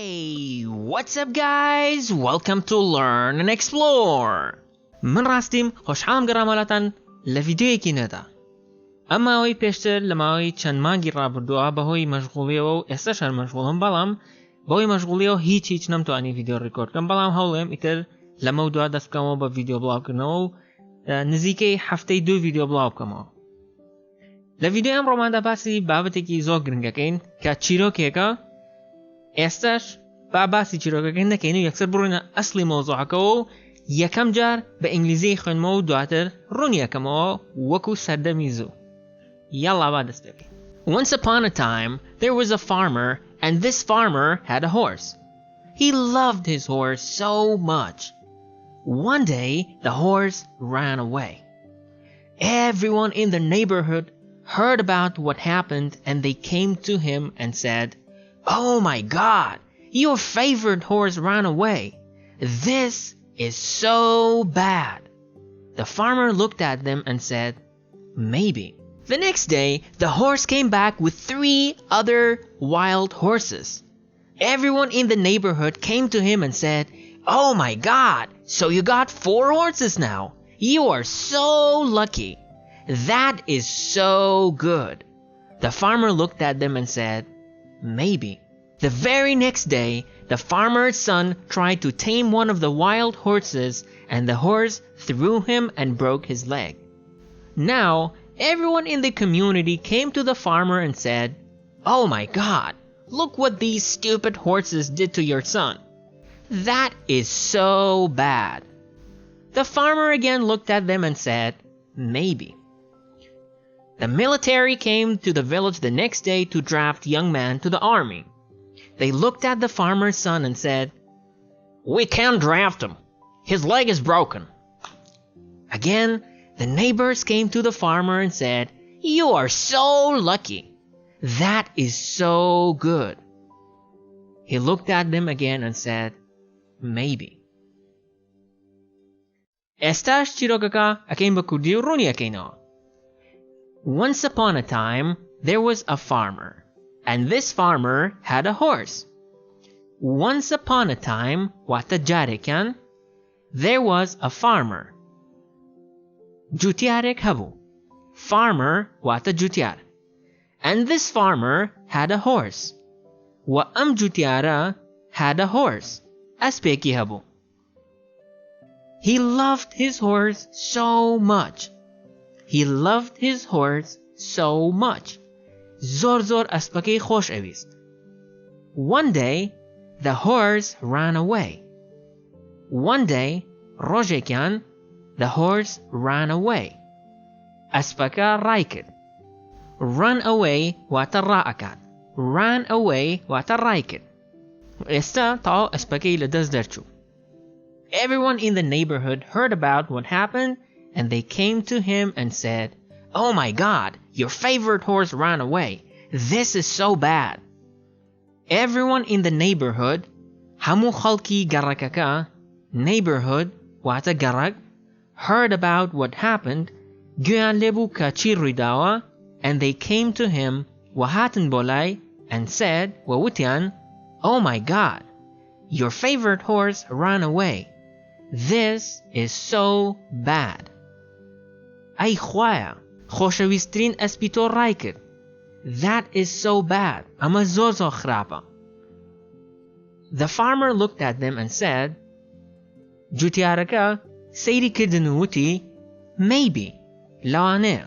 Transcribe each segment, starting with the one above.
Hey, what's up guys? Welcome to Learn and Explore. من راستیم خوشحالم گرامالاتان لڤیدیۆیەکی نەدا. ئەمە ئەوەی پێشتر لە ماوەی چەند مانگی ڕابردووە بەهۆی مەشغوڵیەوە و ئێستاش هەر مەشغوڵم بەڵام بەهۆی مەشغوڵیەوە هیچ نەمتوانی ڤیدیۆ ڕیکۆردکەم بەڵام هەوڵێم ئیتر لەمە دوا دەست بکەمەوە بە ڤیدیۆ بڵاوکردنەوە و نزیکەی هەفتەی 2 ڤیدیۆ بڵاو بکەمەوە. لە ڤیدیۆ ئەم ڕۆماندا باسی بابەتێکی زۆر گرنگەکەین کە چیرۆکێکە. ئێستاش باسی چیرۆکەکەی نەکەین و یەکسەر بڕۆینە ئەسڵی مۆزوعەکەەوە و یەکەم جار بە ئینگلیزی خوێنمەوە و دواتر ڕوونیەکەمەوە وەکو سەردەمی زوو. یاڵا با دەست پێ بکەین. Once upon a time, there was a farmer, and this farmer had a horse. He loved his horse so much. One day, the horse ran away. Everyone in the neighborhood heard about what happened, and they came to him and said, "Oh my God, your favorite horse ran away. This is so bad." The farmer looked at them and said, "Maybe." The next day, the horse came back with 3 other wild horses. Everyone in the neighborhood came to him and said, "Oh my God, so you got 4 horses now. You are so lucky. That is so good." The farmer looked at them and said, "Maybe." The very next day, the farmer's son tried to tame one of the wild horses, and the horse threw him and broke his leg. Now, everyone in the community came to the farmer and said, "Oh my God, look what these stupid horses did to your son. That is so bad." The farmer again looked at them and said, "Maybe." The military came to the village the next day to draft young men to the army. They looked at the farmer's son and said, "We can't draft him. His leg is broken." Again, the neighbors came to the farmer and said, "You are so lucky. That is so good." He looked at them again and said, "Maybe." ئێستاش چیرۆکەکە ئەکەین بە کوردی و ڕوونیەکەینەوە. Once upon a time, there was a farmer, and this farmer had a horse. Once upon a time, واتە جارێکیان, there was a farmer. جوتیارێک هەبوو. Farmer واتە جوتیار. And this farmer had a horse. و ئەم جوتیارە had a horse. ئەسپێکی هەبوو. He loved his horse so much. He loved his horse so much. زۆر ئەسپەکەی خۆش ئەویست. One day, the horse ran away. One day, ڕۆژێکیان, the horse ran away. ئەسپەکە ڕای کرد. Run away واتە ڕائەکات. Ran away واتە ڕای کرد. ئێستا تاو ئەسپەکەی لە دەست دەرچوو. Everyone in the neighborhood heard about what happened, and they came to him and said, "Oh my God, your favorite horse ran away. This is so bad." Everyone in the neighborhood, هەموو خەڵکی گەڕەکەکە, neighborhood واتە گەڕەک, heard about what happened, گویان لێبوو کە چی ڕوویداوە, and they came to him و هاتن بۆ لای and said و وتیان, "Oh my God, your favorite horse ran away. This is so bad." ئەی خوایە, خۆشەویستترین ئەسپی تۆ ڕای کرد. That is so bad. ئەمە زۆر خراپە. The farmer looked at them and said, جوتیارەکە سەیری کردن و وتی, "Maybe." لەوانەیە.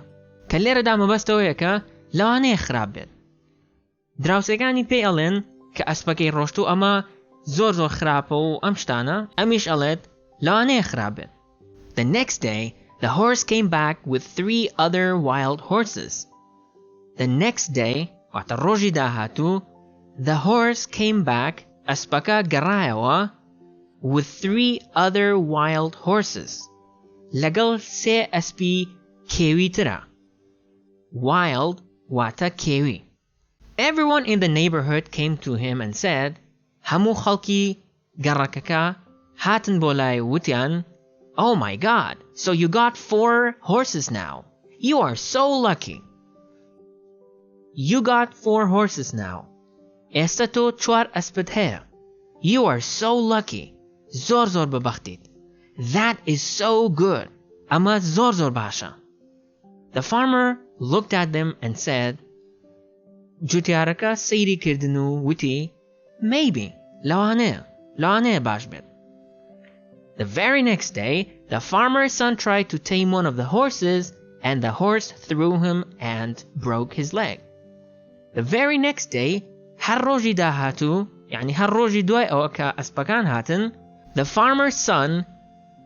کە لێرەدا مەبەستەوەیە کە لەوانەیە خراپ بێت. دراوسەکانی پێی ئەڵێن کە ئەسپەکەی ڕۆشتوو ئەمە زۆر خراپە و ئەم شتانە, ئەمیش ئەڵێت لەوانەیە خراپ بێت. The next day, the horse came back with 3 other wild horses. The next day, واتە ڕۆژی داهاتوو, the horse came back, ئەسپەکە گەڕایەوە, with 3 other wild horses. لەگەڵ 3 ئەسپی کێوی ترە. Wild واتە کێوی. Everyone in the neighborhood came to him and said, هەموو خەڵکی گەڕەکەکە هاتن بۆ لای وتیان, "Oh my God, so you got 4 horses now. You are so lucky. You got 4 horses now. ئێستا تۆ 4 ئەسپت هەیە. You are so lucky. زۆر زۆر بەبەختیت. That is so good. ئەمە زۆر زۆر باشە. The farmer looked at them and said, جوتیارەکە سەیری کردن و وتی Maybe. لەوانەیە باش بێت. The very next day, the farmer's son tried to tame one of the horses and the horse threw him and broke his leg. The very next day, هەر ڕۆژی داهاتوو يعني هەر ڕۆژی دوای ئەوە کە ئەسپەکان هاتن the farmer's son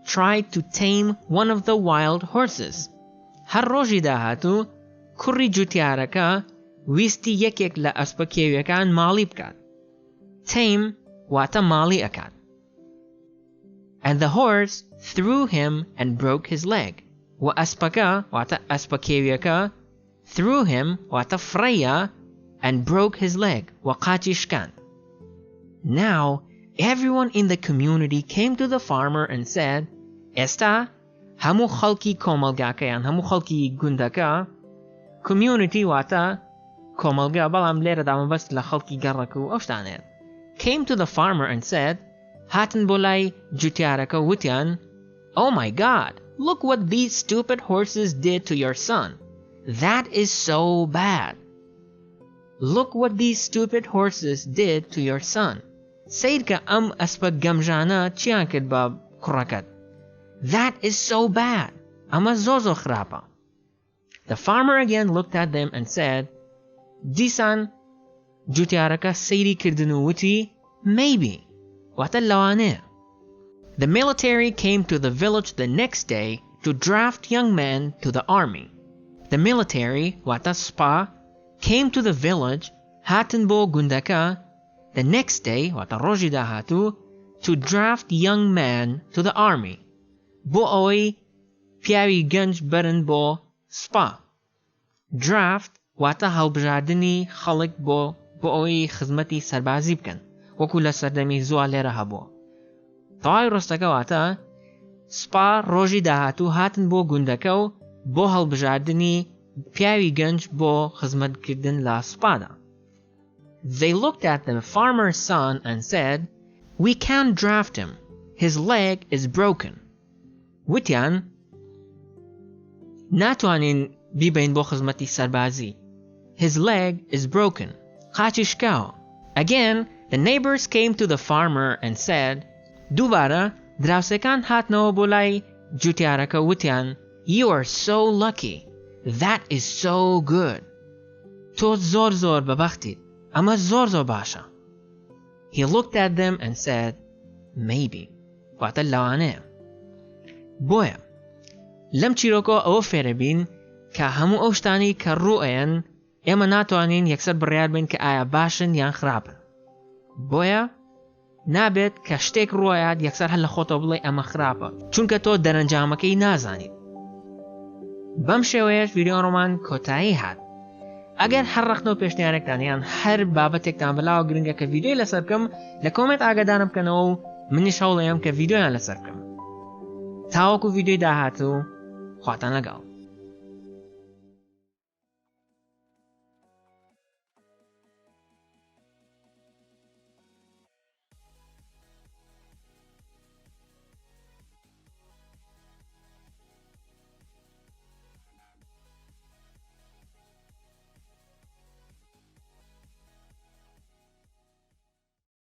tried to tame one of the wild horses. هەر ڕۆژی داهاتوو کوڕی جوتیارەکە ویستی یەکێک لە ئەسپە کێویەکان ماڵی بکات. Tame واتە ماڵی ئەکات. And the horse threw him and broke his leg. و ئەسپەکە واتە ئەسپە کێویەکە threw him واتە فڕەیە and broke his leg و قاچی شکاند. Now everyone in the community came to the farmer and said, ئێستا هەموو خەڵکی کۆمەلگاکەیان هەموو خەڵکی گوندەکە community واتە کۆمەلگا بەڵام لێرە دامەبەست لە خەڵکی گەڕەک و ئەو شتانێت. Came to the farmer and said, هاتن بۆ لای جوتیارەکە وتیان Oh my God, look what these stupid horses did to your son. That is so bad. Look what these stupid horses did to your son. سیر کە ئەم ئەسپە گەمژانە چیان کرد بە کوڕەکەت. That is so bad. ئەمە زۆر زۆر خراپە. The farmer again looked at them and said, دیسان جوتیارەکە سەیری کردن و وتی Maybe. واتە لەوانەیە. The military came to the village the next day to draft young men to the army. The military واتە سپا came to the village هاتن بۆ گوندەکە the next day واتە ڕۆژی داهاتوو to draft young men to the army. بۆ ئەوەی پیاوی گەنج برن بۆ سپا. Draft واتە هەڵبژاردننی خەڵک بۆ ئەوەی خزمەتی سەربازی بکەن وەکو لە سەردەمی زووە لێرە هەبووە. تەواوی ڕستەکە واتە سپا ڕۆژی داهاتوو هاتن بۆ گوندەکە و بۆ هەڵبژاردننی پیاوی گەنج بۆ خزمەتکردن لە سپادا. They looked at the farmer's son and said, We can't draft him. His leg is broken. وتیان ناتوانین بیبین بۆ خزمەتی سەربازی. His leg is broken. قاچی شکاوە. Again, the neighbors came to the farmer and said, دووبارە دراوسەکان هاتنەوە بۆ لای جوتیارەکە وتیان You are so lucky. That is so good. تۆ زۆر زۆر بەبەختیت. ئەمە زۆر زۆر باشە. He looked at them and said, Maybe. واتە لەوانەیە. بۆیە لەم چیرۆکۆ ئەوە فێرەبین کە هەموو ئەو شتانی کە ڕوئەیەن ئێمە ناتوانین یەکسەر بڕیار بین کە ئایا باشن یان خراپن. بۆیە نابێت کە شتێک ڕوایات یەکسەر هەر لە خۆتەوە بڵێ ئەمە خراپە چونکە تۆ دەرەنجامەکەی نازانیت. بەم شێوەیەش ڤیدیۆڕۆمان کۆتایی هات. ئەگەر هەر ڕەخنەوە پێشنیارێکتان یان هەر بابەتێکتان بەلاوە گرنگە کە ڤیدیۆی لەسەر بکەم لە کۆمنت ئاگادارم بکەنەوە و منیش هەوڵەیەم کە ڤیدیۆیان لەسەر بکەم. تاوەکو ڤیدیۆی داهاتوو خواتان لەگەڵ.